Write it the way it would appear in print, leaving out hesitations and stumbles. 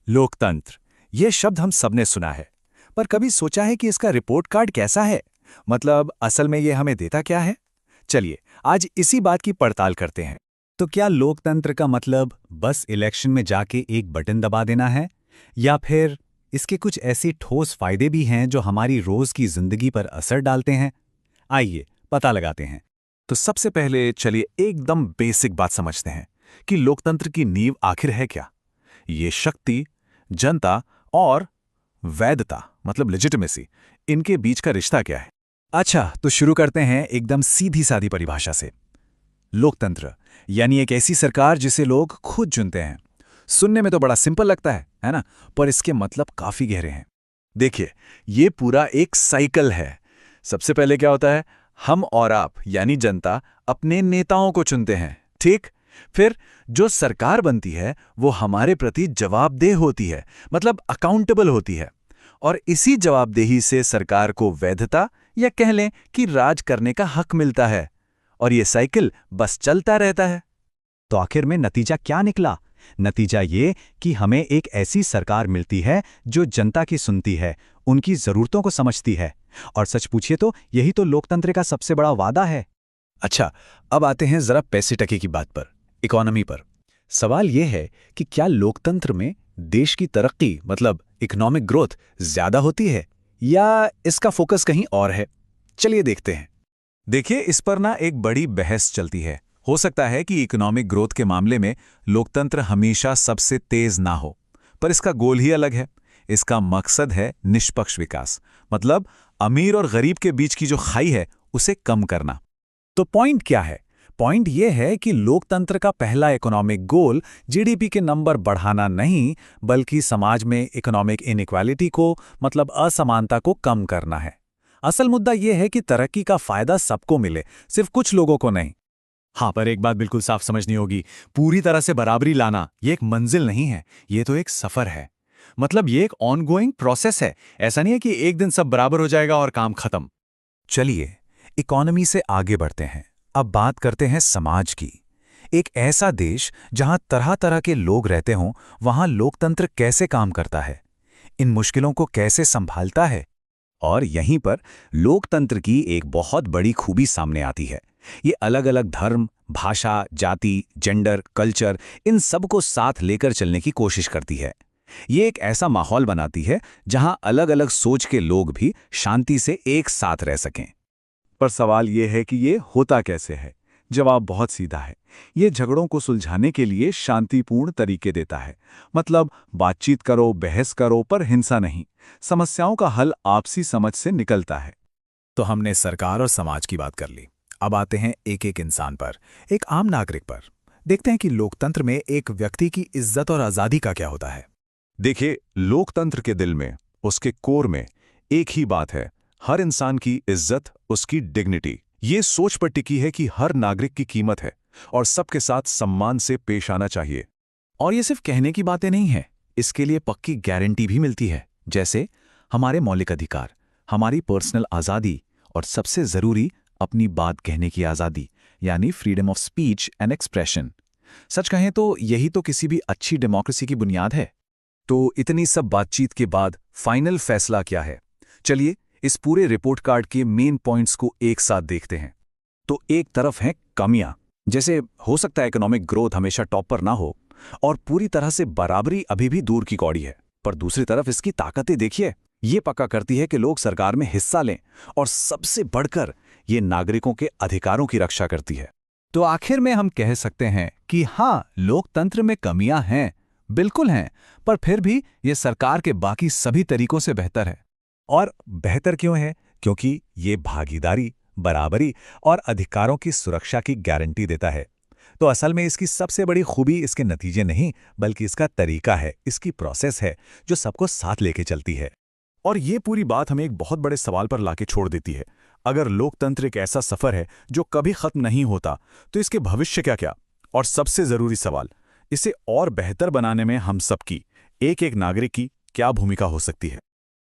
लोकतंत्र, ये शब्द हम सबने सुना है, पर कभी सोचा है कि इसका रिपोर्ट कार्ड कैसा है? मतलब असल में ये हमें देता क्या है? चलिए, आज इसी बात की पड़ताल करते हैं। तो क्या लोकतंत्र का मतलब बस इलेक्शन में जाके एक बटन दबा देना है, या फिर इसके कुछ ऐसे ठोस फायदे भी हैं जो हमारी रोज की जिंदगी पर असर डालते हैं? आइए पता लगाते हैं। तो सबसे पहले चलिए एकदम बेसिक बात समझते हैं कि लोकतंत्र की नींव आखिर है क्या। ये शक्ति, जनता और वैधता मतलब लेजिटिमेसी, इनके बीच का रिश्ता क्या है? अच्छा, तो शुरू करते हैं एकदम सीधी सादी परिभाषा से। लोकतंत्र यानी एक ऐसी सरकार जिसे लोग खुद चुनते हैं। सुनने में तो बड़ा सिंपल लगता है ना? पर इसके मतलब काफी गहरे हैं। देखिए, ये पूरा एक साइकिल है। सबसे पहले क्या होता है? हम और आप यानी जनता अपने नेताओं को चुनते हैं, ठीक? फिर जो सरकार बनती है वो हमारे प्रति जवाबदेह होती है, मतलब अकाउंटेबल होती है। और इसी जवाबदेही से सरकार को वैधता या कह लें कि राज करने का हक मिलता है। और ये साइकिल बस चलता रहता है। तो आखिर में नतीजा क्या निकला? नतीजा ये कि हमें एक ऐसी सरकार मिलती है जो जनता की सुनती है, उनकी जरूरतों को समझती है। और सच पूछिए तो यही तो लोकतंत्र का सबसे बड़ा वादा है। अच्छा, अब आते हैं जरा पैसे टके की बात पर, इकोनॉमी पर। सवाल यह है कि क्या लोकतंत्र में देश की तरक्की मतलब इकोनॉमिक ग्रोथ ज्यादा होती है या इसका फोकस कहीं और है? चलिए देखते हैं। देखिए, इस पर ना एक बड़ी बहस चलती है। हो सकता है कि इकोनॉमिक ग्रोथ के मामले में लोकतंत्र हमेशा सबसे तेज ना हो, पर इसका गोल ही अलग है। इसका मकसद है निष्पक्ष विकास, मतलब अमीर और गरीब के बीच की जो खाई है उसे कम करना। तो पॉइंट क्या है? पॉइंट यह है कि लोकतंत्र का पहला इकोनॉमिक गोल जीडीपी के नंबर बढ़ाना नहीं, बल्कि समाज में इकोनॉमिक इनइक्वालिटी को मतलब असमानता को कम करना है। असल मुद्दा यह है कि तरक्की का फायदा सबको मिले, सिर्फ कुछ लोगों को नहीं। हाँ, पर एक बात बिल्कुल साफ समझनी होगी, पूरी तरह से बराबरी लाना ये एक मंजिल नहीं है, ये तो एक सफर है। मतलब ये एक ऑनगोइंग प्रोसेस है। ऐसा नहीं है कि एक दिन सब बराबर हो जाएगा और काम खत्म। चलिए, इकोनॉमी से आगे बढ़ते हैं। अब बात करते हैं समाज की। एक ऐसा देश जहां तरह तरह के लोग रहते हों, वहां लोकतंत्र कैसे काम करता है, इन मुश्किलों को कैसे संभालता है। और यहीं पर लोकतंत्र की एक बहुत बड़ी खूबी सामने आती है। ये अलग अलग धर्म, भाषा, जाति, जेंडर, कल्चर, इन सब को साथ लेकर चलने की कोशिश करती है। ये एक ऐसा माहौल बनाती है जहां अलग अलग सोच के लोग भी शांति से एक साथ रह सकें। पर सवाल ये है कि ये होता कैसे है? जवाब बहुत सीधा है। ये झगड़ों को सुलझाने के लिए शांतिपूर्ण तरीके देता है। मतलब बातचीत करो, बहस करो, पर हिंसा नहीं। समस्याओं का हल आपसी समझ से निकलता है। तो हमने सरकार और समाज की बात कर ली। अब आते हैं एक एक इंसान पर, एक आम नागरिक पर। देखते हैं कि लोकतंत्र में एक व्यक्ति की इज्जत और आज़ादी का क्या होता है। देखिए, लोकतंत्र के दिल में, उसके कोर में एक ही बात है, हर इंसान की इज्जत, उसकी डिग्निटी। ये सोच पर टिकी है कि हर नागरिक की कीमत है और सबके साथ सम्मान से पेश आना चाहिए। और ये सिर्फ कहने की बातें नहीं है, इसके लिए पक्की गारंटी भी मिलती है, जैसे हमारे मौलिक अधिकार, हमारी पर्सनल आज़ादी और सबसे ज़रूरी अपनी बात कहने की आज़ादी, यानी freedom of speech and expression. सच कहें तो यही तो किसी भी अच्छी डेमोक्रेसी की बुनियाद है। तो इतनी सब बातचीत के बाद फाइनल फैसला क्या है? चलिए इस पूरे रिपोर्ट कार्ड के मेन पॉइंट्स को एक साथ देखते हैं। तो एक तरफ हैं कमियां, जैसे हो सकता है इकोनॉमिक ग्रोथ हमेशा टॉप पर ना हो और पूरी तरह से बराबरी अभी भी दूर की कौड़ी है। पर दूसरी तरफ इसकी ताकतें देखिए, ये पक्का करती है कि लोग सरकार में हिस्सा लें और सबसे बढ़कर ये नागरिकों के अधिकारों की रक्षा करती है। तो आखिर में हम कह सकते हैं कि हाँ, लोकतंत्र में कमियां हैं, बिल्कुल हैं, पर फिर भी ये सरकार के बाकी सभी तरीकों से बेहतर है। और बेहतर क्यों है? क्योंकि ये भागीदारी, बराबरी और अधिकारों की सुरक्षा की गारंटी देता है। तो असल में इसकी सबसे बड़ी खूबी इसके नतीजे नहीं, बल्कि इसका तरीका है, इसकी प्रोसेस है, जो सबको साथ लेके चलती है। और ये पूरी बात हमें एक बहुत बड़े सवाल पर लाके छोड़ देती है। अगर लोकतंत्र एक ऐसा सफर है जो कभी खत्म नहीं होता, तो इसके भविष्य क्या क्या? और सबसे जरूरी सवाल, इसे और बेहतर बनाने में हम सबकी, एक एक नागरिक की क्या भूमिका हो सकती है?